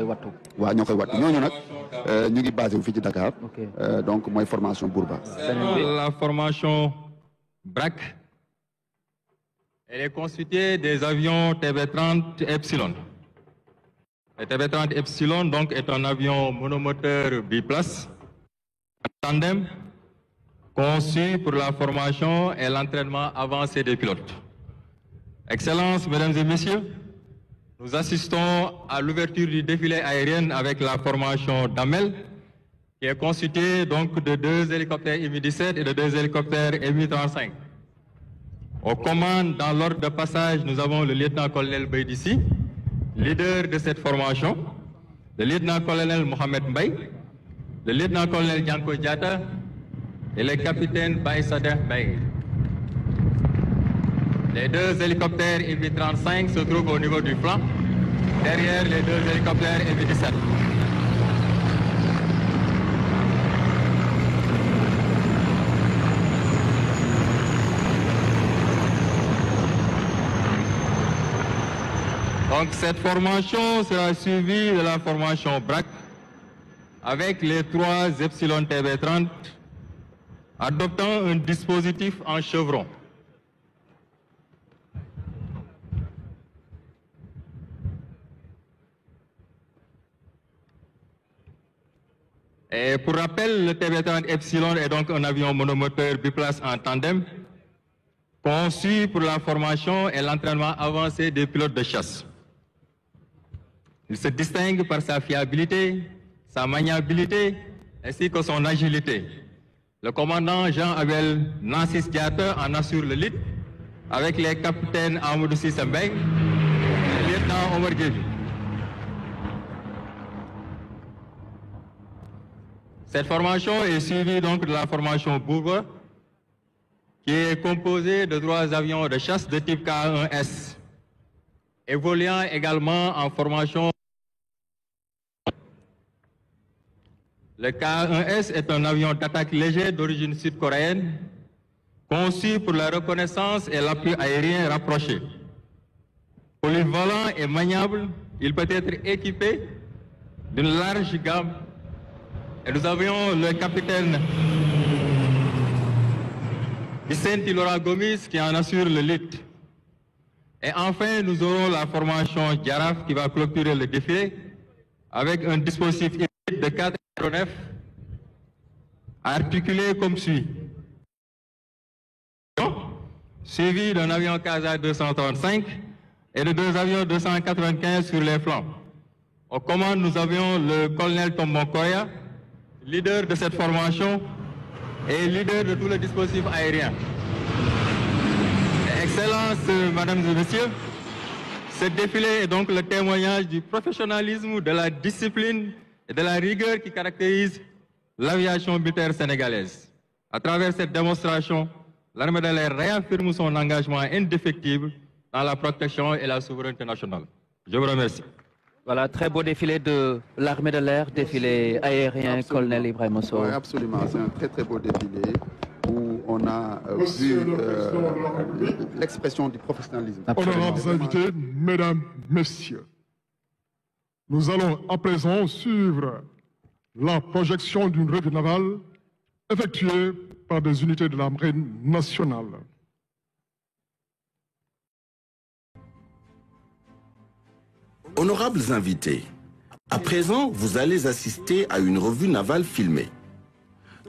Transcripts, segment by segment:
waaw ñoo koy wattu ñooñu nag ñu ngi basé wu fii ci Dakar. Donc mooy formation Bourba. La formation BRAC, elle est constituée des avions TB30 Epsilon. Le TB30 Epsilon donc est un avion monomoteur biplace tandem conçu pour la formation et l'entraînement avancé des pilotes. Excellences, mesdames et messieurs, nous assistons à l'ouverture du défilé aérien avec la formation DAMEL, qui est constituée donc de 2 hélicoptères Mi-17 et de 2 hélicoptères Mi-35. Aux commandes, dans l'ordre de passage, nous avons le lieutenant-colonel Baydissi, leader de cette formation, le lieutenant-colonel Mohamed Mbaye, le lieutenant-colonel Dianko Diata et le capitaine Baïsadeh Mbaye. Les 2 hélicoptères Mi-35 se trouvent au niveau du flanc, derrière les 2 hélicoptères Mi-17. Donc cette formation sera suivie de la formation BRAC avec les 3 Epsilon TB30 adoptant un dispositif en chevron. Et pour rappel, le TB30 Epsilon est donc un avion monomoteur biplace en tandem conçu pour la formation et l'entraînement avancé des pilotes de chasse. Il se distingue par sa fiabilité, sa maniabilité ainsi que son agilité. Le commandant Jean-Abel Nansis Diata en assure le lead avec les capitaines Amadou Sissembey et le lieutenant Omar Guévi. Cette formation est suivie donc de la formation Bourba, qui est composée de 3 avions de chasse de type K1S, évoluant également en formation. Le K1S est un avion d'attaque léger d'origine sud-coréenne, conçu pour la reconnaissance et l'appui aérien rapproché. Polyvalent et maniable, il peut être équipé d'une large gamme. Et nous avions le capitaine Vicente Laura Gomis qui en assure le lead. Et enfin, nous aurons la formation Djaraf qui va clôturer le défilé avec un dispositif hybride de 4 aéronefs articulé comme suit. Suivi d'un avion Casa 235 et de 2 avions 295 sur les flancs. Aux commandes, nous avions le colonel Tombon Koya, leader de cette formation et leader de tout le dispositif aérien. Excellences, mesdames et messieurs, ce défilé est donc le témoignage du professionnalisme, de la discipline et de la rigueur qui caractérise l'aviation militaire sénégalaise. À travers cette démonstration, l'armée de l'air réaffirme son engagement indéfectible dans la protection et la souveraineté nationale. Je vous remercie. Voilà, très beau défilé de l'armée de l'air, défilé aérien, colonel Ibrahim Osso. Oui, absolument, c'est un très beau défilé où on a vu l'expression du professionnalisme. Honorables invités, mesdames, messieurs, nous allons à présent suivre la projection d'une revue navale effectuée par des unités de la Marine nationale. Honorables invités, à présent, vous allez assister à une revue navale filmée.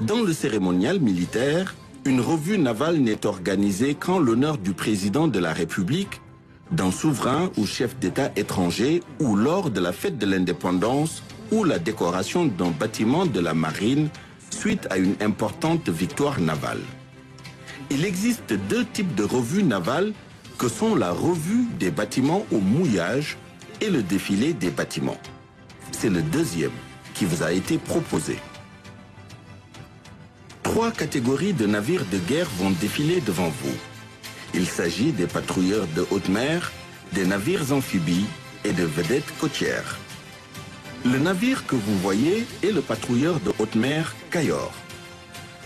Dans le cérémonial militaire, une revue navale n'est organisée qu'en l'honneur du président de la République, d'un souverain ou chef d'État étranger ou lors de la fête de l'indépendance ou la décoration d'un bâtiment de la marine suite à une importante victoire navale. Il existe 2 types de revues navales que sont la revue des bâtiments au mouillage et le défilé des bâtiments. C'est le 2e qui vous a été proposé. 3 catégories de navires de guerre vont défiler devant vous. Il s'agit des patrouilleurs de haute mer, des navires amphibies et de vedettes côtières. Le navire que vous voyez est le patrouilleur de haute mer Cayor.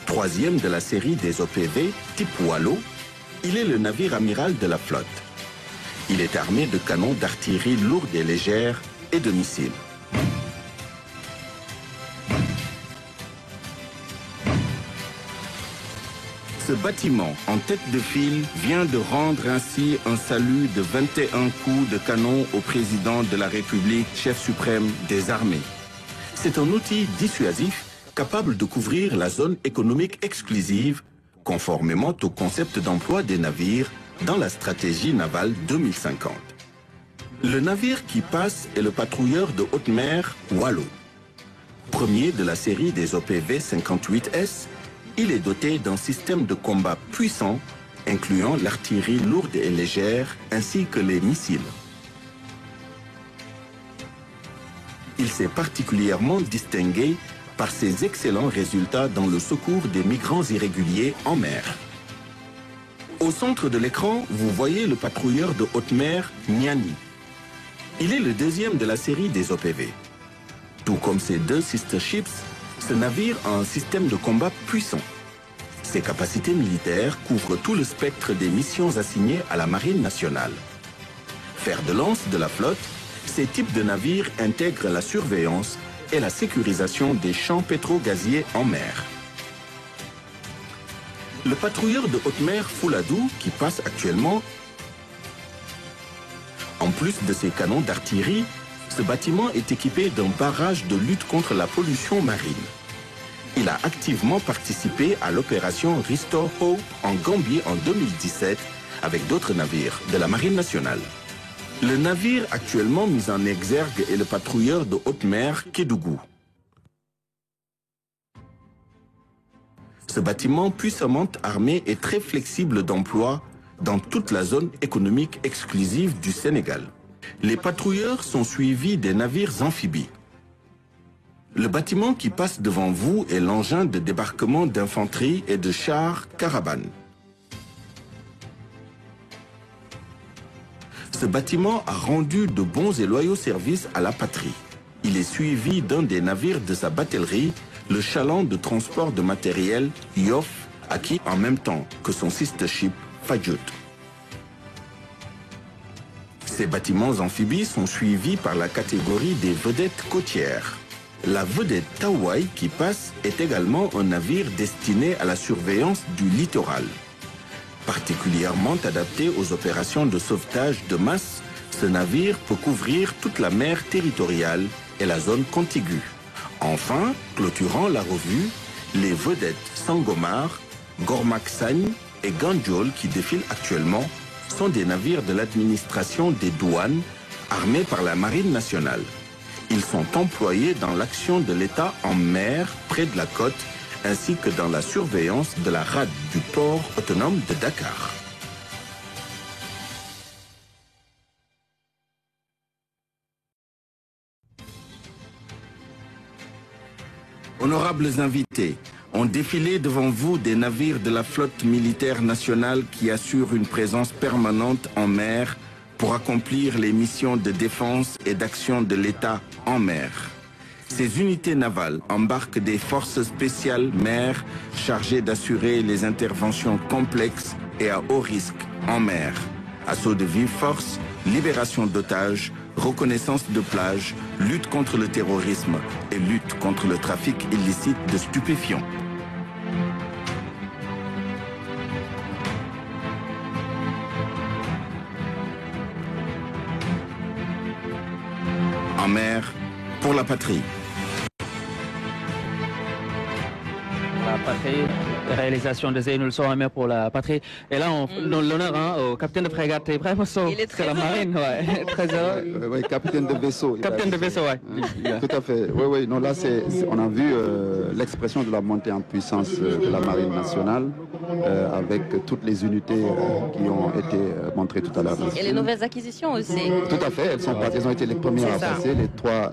3e de la série des OPV type Wallo, il est le navire amiral de la flotte. Il est armé de canons d'artillerie lourde et légère et de missiles. Ce bâtiment en tête de file vient de rendre ainsi un salut de 21 coups de canon au président de la République, chef suprême des armées. C'est un outil dissuasif capable de couvrir la zone économique exclusive, conformément au concept d'emploi des navires dans la stratégie navale 2050. Le navire qui passe est le patrouilleur de haute mer Wallo. Premier de la série des OPV 58S, il est doté d'un système de combat puissant, incluant l'artillerie lourde et légère, ainsi que les missiles. Il s'est particulièrement distingué par ses excellents résultats dans le secours des migrants irréguliers en mer. Au centre de l'écran, vous voyez le patrouilleur de haute mer Nyani. Il est le deuxième de la série des OPV. Tout comme ses deux sister ships, ce navire a un système de combat puissant. Ses capacités militaires couvrent tout le spectre des missions assignées à la Marine nationale. Fer de lance de la flotte, ces types de navires intègrent la surveillance et la sécurisation des champs pétro-gaziers en mer. Le patrouilleur de haute mer Fouladou, qui passe actuellement, en plus de ses canons d'artillerie, ce bâtiment est équipé d'un barrage de lutte contre la pollution marine. Il a activement participé à l'opération Restore Hope en Gambie en 2017 avec d'autres navires de la Marine nationale. Le navire actuellement mis en exergue est le patrouilleur de haute mer Kédougou. Ce bâtiment puissamment armé est très flexible d'emploi dans toute la zone économique exclusive du Sénégal. Les patrouilleurs sont suivis des navires amphibies. Le bâtiment qui passe devant vous est l'engin de débarquement d'infanterie et de chars Caravane. Ce bâtiment a rendu de bons et loyaux services à la patrie. Il est suivi d'un des navires de sa batellerie, le chaland de transport de matériel Yoff, acquis en même temps que son sister ship Fadjout. Ces bâtiments amphibies sont suivis par la catégorie des vedettes côtières. La vedette Tawai qui passe est également un navire destiné à la surveillance du littoral. Particulièrement adapté aux opérations de sauvetage de masse, ce navire peut couvrir toute la mer territoriale et la zone contiguë. Enfin, clôturant la revue, les vedettes Sangomar, Gormak Sagne et Ganjol qui défilent actuellement sont des navires de l'administration des douanes armés par la Marine nationale. Ils sont employés dans l'action de l'État en mer près de la côte ainsi que dans la surveillance de la rade du port autonome de Dakar. Honorables invités, ont défilé devant vous des navires de la flotte militaire nationale qui assurent une présence permanente en mer pour accomplir les missions de défense et d'action de l'État en mer. Ces unités navales embarquent des forces spéciales mer chargées d'assurer les interventions complexes et à haut risque en mer. Assaut de vive force, libération d'otages, reconnaissance de plage, lutte contre le terrorisme et lutte contre le trafic illicite de stupéfiants. En mer, pour la patrie. La patrie, réalisation de Zeynoul Sohamer pour la patrie. Et là, on donne l'honneur au capitaine de frégate Ibrahim Mosso. C'est la marine, ouais. Très heureux. Oui, capitaine de vaisseau. Capitaine de vaisseau, ouais. Tout à fait. Oui, oui. Non, là, on a vu l'expression de la montée en puissance de la marine nationale avec toutes les unités qui ont été montrées tout à l'heure. Et les nouvelles acquisitions aussi. Tout à fait. Elles ont été les premières à passer, les 3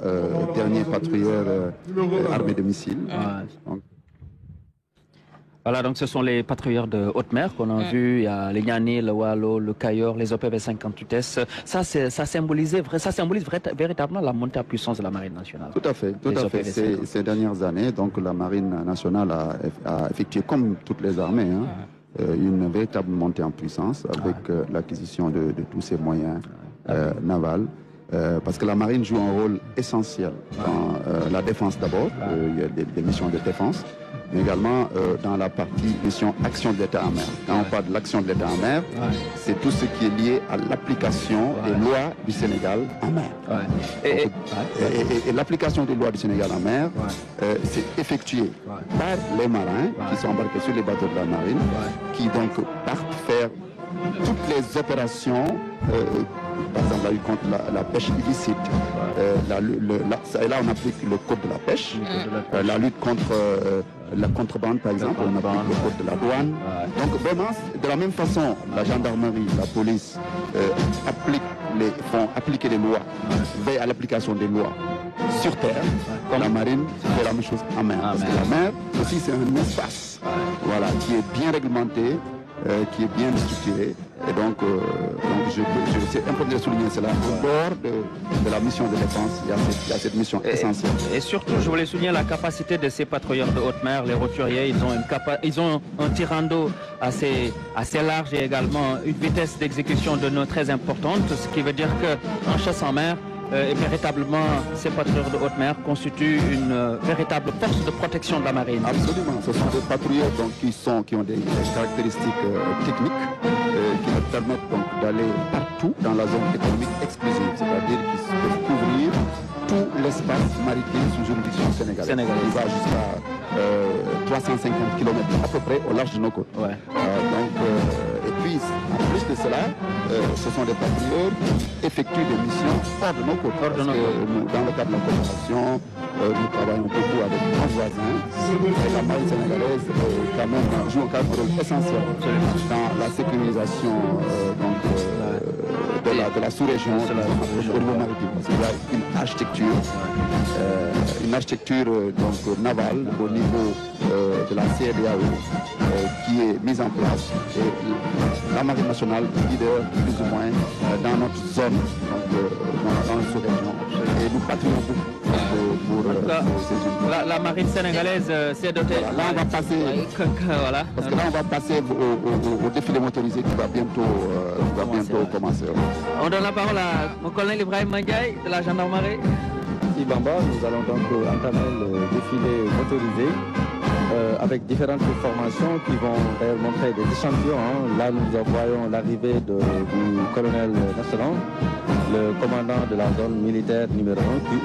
derniers patrouilleurs armés de missiles. Donc, voilà, donc ce sont les patrouilleurs de haute mer qu'on a vu. Il y a les Nyani, le Wallo, le Cayor, les OPV 58S. Ça symbolise véritablement la montée en puissance de la marine nationale. Tout à fait, tout à fait. Ces dernières années, donc la marine nationale a effectué, comme toutes les armées, une véritable montée en puissance avec l'acquisition de tous ces moyens navals. Parce que la marine joue un rôle essentiel dans la défense d'abord. Il y a des missions de défense. mais également dans la partie mission action de l'État en mer. Quand on parle de l'action de l'État en mer, c'est tout ce qui est lié à l'application des lois du Sénégal en mer. Et l'application des lois du Sénégal en mer, c'est effectué par les marins qui sont embarqués sur les bateaux de la marine, qui donc partent faire toutes les opérations, par exemple la lutte contre la pêche illicite, et là on applique le code de la pêche, la lutte contre la contrebande par exemple, on applique le code de la douane. Donc vraiment, de la même façon, la gendarmerie, la police font appliquer les lois, veillent à l'application des lois sur terre, la marine fait la même chose en mer. Parce que la mer aussi c'est un espace qui est bien réglementé, qui est bien structuré. Et donc c'est important de souligner cela. Au bord de la mission de défense, il y a cette mission essentielle. Et surtout, je voulais souligner la capacité de ces patrouilleurs de haute mer, les roturiers. Ils ont un tirant d'eau assez large et également une vitesse d'exécution de nœuds très importante, ce qui veut dire qu'en chasse en mer, véritablement, ces patrouilleurs de haute mer constituent une véritable force de protection de la marine. Absolument, ce sont des patrouilleurs donc, qui ont des caractéristiques techniques qui leur permettent donc d'aller partout dans la zone économique exclusive, c'est-à-dire qu'ils peuvent couvrir tout l'espace maritime sous juridiction sénégalaise. Il va jusqu'à 350 km à peu près au large de nos côtes. Et puis, en plus de cela, ce sont des patrouilleurs qui effectuent des missions hors de nos côtes. Dans le cadre de la coopération, nous travaillons beaucoup avec nos voisins. Et la marine sénégalaise quand même joue un rôle essentiel dans la sécurisation de la sous-région au niveau maritime. Parce qu'il y a une architecture navale au niveau de la CEDEAO qui est mise en place. Et la marine nationale leader plus ou moins dans notre zone, dans notre sous-région. Et nous patrouillons beaucoup pour ces zones. La marine sénégalaise s'est dotée. Là, on va passer. Parce que là, on va passer au défilé motorisé qui va bientôt commencer. On donne la parole à mon colonel Ibrahim Mandiaye de la gendarmerie. Ici Bamba, nous allons donc entamer le défilé motorisé avec différentes formations qui vont d'ailleurs montrer des échantillons. Là, nous voyons l'arrivée du colonel Nasseran, le commandant de la zone militaire numéro 1 qui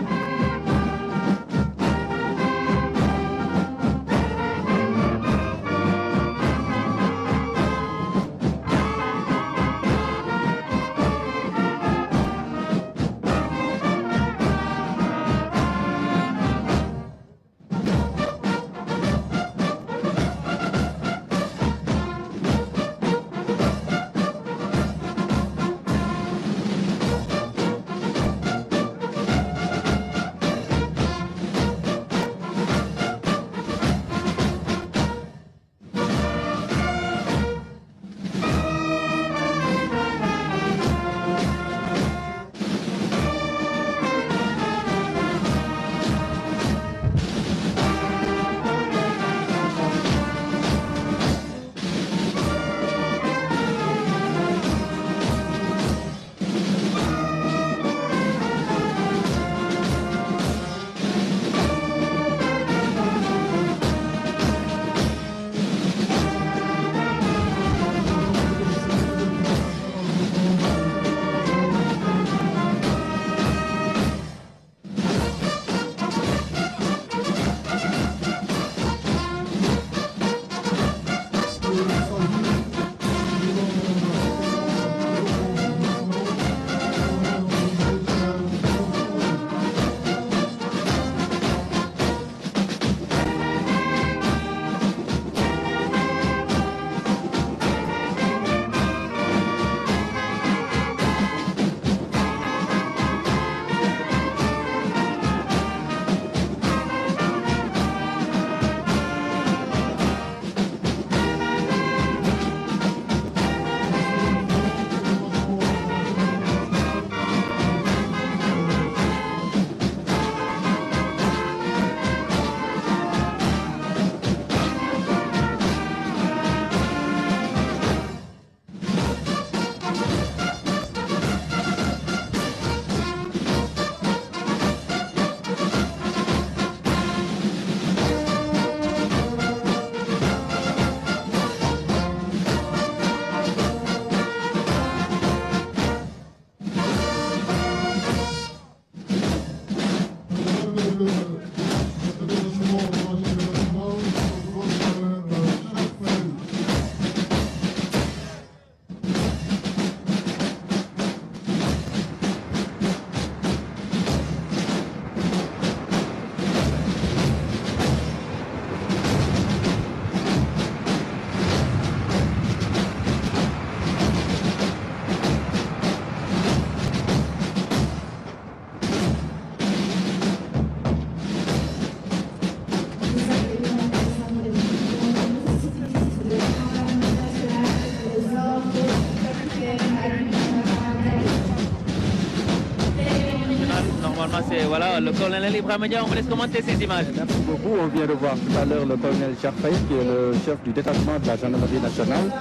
Alors, le colonel Ibrahima Dia, on vous laisse commenter ces images. Merci beaucoup. On vient de voir tout à l'heure le colonel Cheikh Faye, qui est le chef du détachement de la gendarmerie nationale.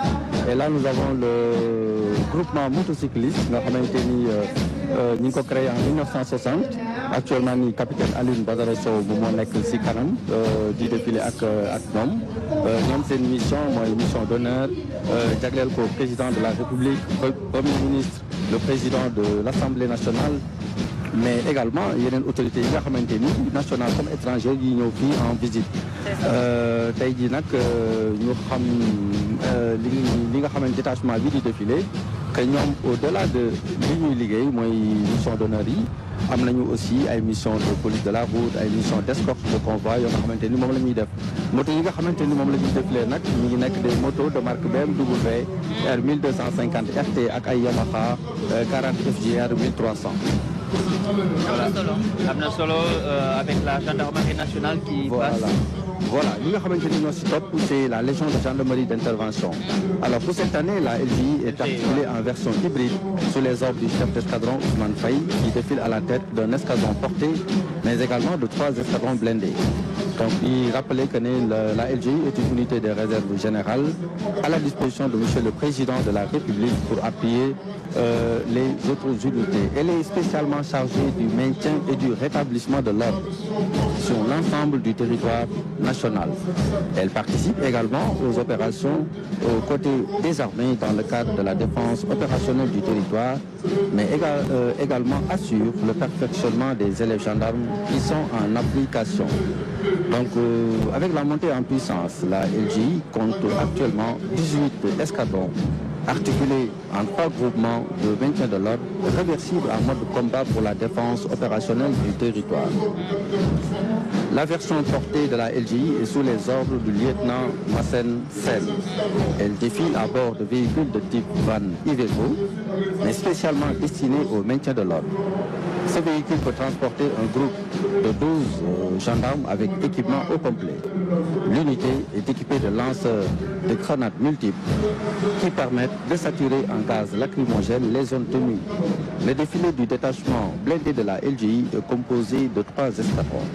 Et là, nous avons le groupement motocycliste, nous avons créé en 1960. Actuellement, le capitaine Alioune Badara Sow bu nekk ci kanam di défilé ak ñoom. ñoom seen mission mooy mission d'honneur jagleel ko président de la République, premier ministre, le président de l'Assemblée nationale, mais également yeneen autorités yi nga xamante ni nationales comme étrangères yi ñëw fii en visite. tey jii nag ñu xam li nga xamante détachement bi di défilé que ñoom au-delà de li ñuy liggéey mooy mission d'honneur yi am nañu aussi ay mission de police de la route, ay mission d'escorte de convoi yoo nga xamante ni moom la ñuy def. moto yi nga xamante ni moom la ñuy défilé nag ñu ngi nekk des motos de marque BMW R1250 RT ak ay Yamaha 40 FJR 1300. Amna solo avec la gendarmerie nationale qui passe. Voilà, nous avons c'est la Légion de gendarmerie d'intervention. Alors pour cette année, la LGI est articulée en version hybride sous les ordres du chef d'escadron Ousmane Faye, qui défile à la tête d'un escadron porté, mais également de 3 escadrons blindés. Donc il rappelait que la LGI est une unité de réserve générale à la disposition de Monsieur le Président de la République pour appuyer les autres unités. Elle est spécialement chargée du maintien et du rétablissement de l'ordre sur l'ensemble du territoire national. Elle participe également aux opérations aux côtés des armées dans le cadre de la défense opérationnelle du territoire, mais également assure le perfectionnement des élèves gendarmes qui sont en application. Donc avec la montée en puissance, la LGI compte actuellement 18 escadrons articulés en 3 groupements de maintien de l'ordre réversibles en mode combat pour la défense opérationnelle du territoire. La version portée de la LGI est sous les ordres du lieutenant Massen Sen. Elle défile à bord de véhicules de type van Iveco, mais spécialement destinés au maintien de l'ordre. Ce véhicule peut transporter un groupe de 12 gendarmes avec équipement au complet. L'unité est équipée de lanceurs de grenades multiples qui permettent de saturer en gaz lacrymogène les zones tenues. Le défilé du détachement blindé de la LGI est composé de 3 escadrons.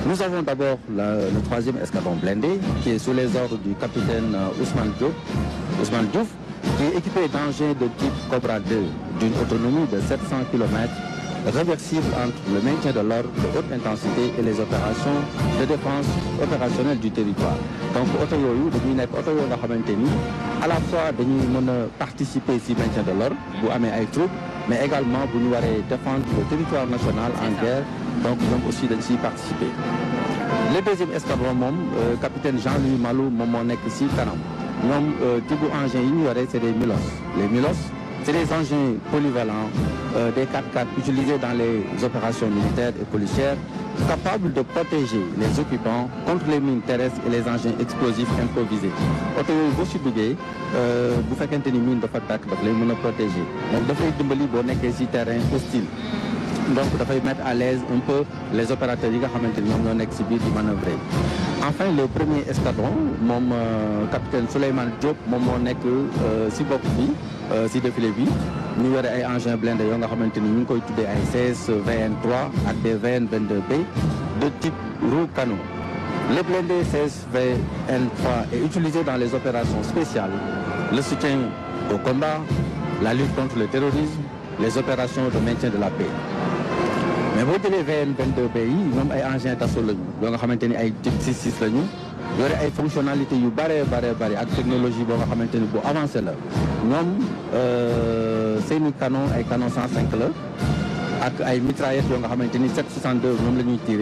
Nous avons d'abord le 3e escadron blindé qui est sous les ordres du capitaine Ousmane Diouf, qui est équipé d'engins de type Cobra 2 d'une autonomie de 700 km, réversible entre le maintien de l'ordre de haute intensité et les opérations de défense opérationnelle du territoire. Donc auto yooyu dañuy nekk auto yoo nga xamante ni à la fois dañuy mën a participer ci maintien de l'ordre bu amee ay troupes, mais également bu ñu waree défendre le territoire national en guerre, donc ñoom aussi dañ ciy participer. Le 2e escadron moom capitaine Jean-Louis Malou moom moo nekk ci kanam. ñoom type engins yi ñu waree c'est des Milos. Les Milos, c'est des engins polyvalents, des 4x4 utilisés dans les opérations militaires et policières, capables de protéger les occupants contre les mines terrestres et les engins explosifs improvisés. Oto yooyu boo ci duggee bu fekkente ni mine dafa tàkk daf lay mën a protéger. Donc dafay dimbali boo nekkee ci terrain hostile. Donc dafay mettre à l'aise un peu les opérateurs yi nga xamante ni ñoom ñoo nekk ci biir di manœuvrer. Enfin le 1er escadron moom capitaine Souleymane Diop moom moo nekk ci bopp bi ci défilé bi ñu yore ay engins blindés yoo nga xamante ni ñu ngi koy tuddee ay CS VN3 ak des VN 22B de type roue canon. Le blindé CS VN3 est utilisé dans les opérations spéciales, le soutien au combat, la lutte contre le terrorisme, les opérations de maintien de la paix. Mais boo jëlee VN 22B yi ñoom ay engins d'assaut lañu yoo nga xamante ni ay type 6.6 lañu yore ay fonctionnalités yu bare ak technologie boo nga xamante ni bu avancé la ñoom seeni canon ay canon 105 la ak ay mitraillettes yoo nga xamante ni 7.62 ñoom la ñuy tiré